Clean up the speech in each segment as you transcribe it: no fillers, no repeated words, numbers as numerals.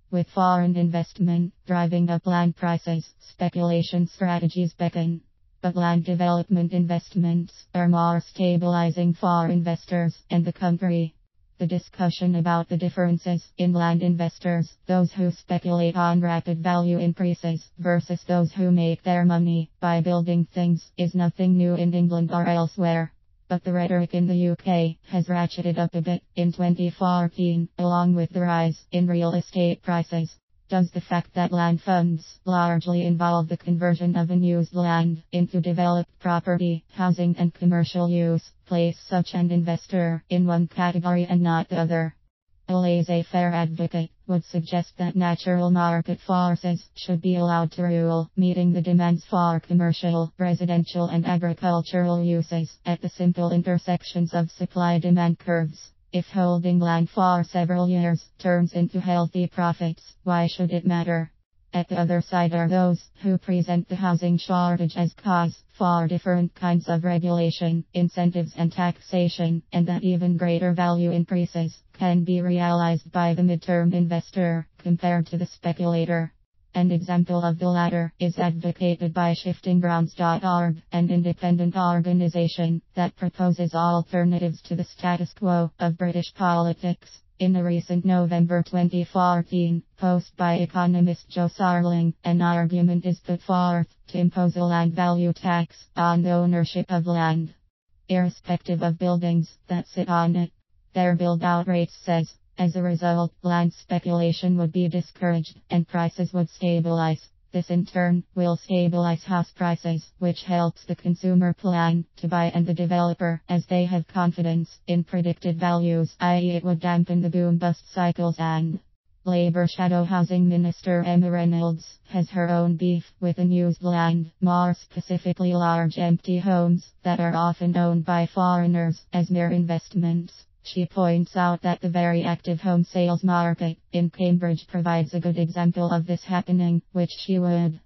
With foreign investment driving up land prices, speculation strategies beckon. But land development investments are more stabilizing for investors and the country. The discussion about the differences in land investors, those who speculate on rapid value increases versus those who make their money by building things, is nothing new in England or elsewhere. But the rhetoric in the UK has ratcheted up a bit in 2014, along with the rise in real estate prices. Does the fact that land funds largely involve the conversion of unused land into developed property, housing and commercial use, place such an investor in one category and not the other? A laissez-faire advocate would suggest that natural market forces should be allowed to rule, meeting the demands for commercial, residential and agricultural uses at the simple intersections of supply-demand curves. If holding land for several years turns into healthy profits, why should it matter? At the other side are those who present the housing shortage as cause for different kinds of regulation, incentives and taxation, and that even greater value increases can be realized by the midterm investor compared to the speculator. An example of the latter is advocated by shiftinggrounds.org, an independent organization that proposes alternatives to the status quo of British politics. In a recent November 2014 post by economist Joe Sarling, an argument is put forth to impose a land value tax on the ownership of land, irrespective of buildings that sit on it. Their build-out rates says, as a result, land speculation would be discouraged and prices would stabilize. This in turn will stabilize house prices, which helps the consumer plan to buy and the developer, as they have confidence in predicted values, i.e. it would dampen the boom-bust cycles. And Labour Shadow Housing Minister Emma Reynolds has her own beef with unused land, more specifically large empty homes that are often owned by foreigners as mere investments. She points out that the very active home sales market in Cambridge provides a good example of this happening, which she would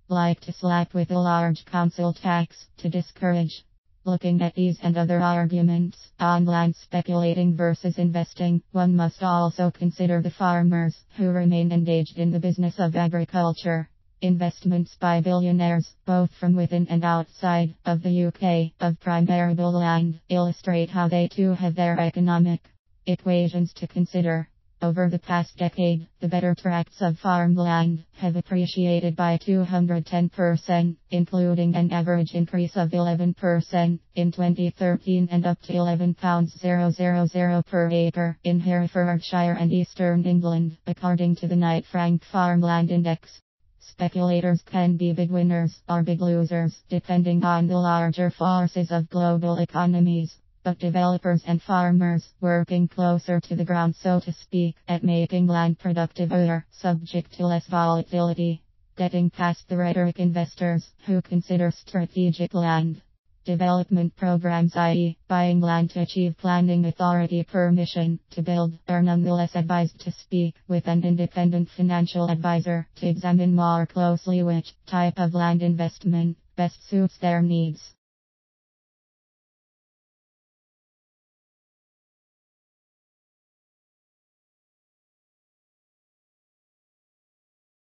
like to slap with a large council tax to discourage. Looking at these and other arguments on land speculating versus investing, one must also consider the farmers who remain engaged in the business of agriculture. Investments by billionaires, both from within and outside of the UK, of prime arable land, illustrate how they too have their economic equations to consider. Over the past decade, the better tracts of farmland have appreciated by 210%, including an average increase of 11% in 2013 and up to £11,000 per acre in Herefordshire and Eastern England, according to the Knight Frank Farmland Index. Speculators can be big winners or big losers, depending on the larger forces of global economies. But developers and farmers, working closer to the ground so to speak, at making land productive are subject to less volatility. Getting past the rhetoric, investors who consider strategic land development programs, i.e. buying land to achieve planning authority permission to build, are nonetheless advised to speak with an independent financial advisor to examine more closely which type of land investment best suits their needs.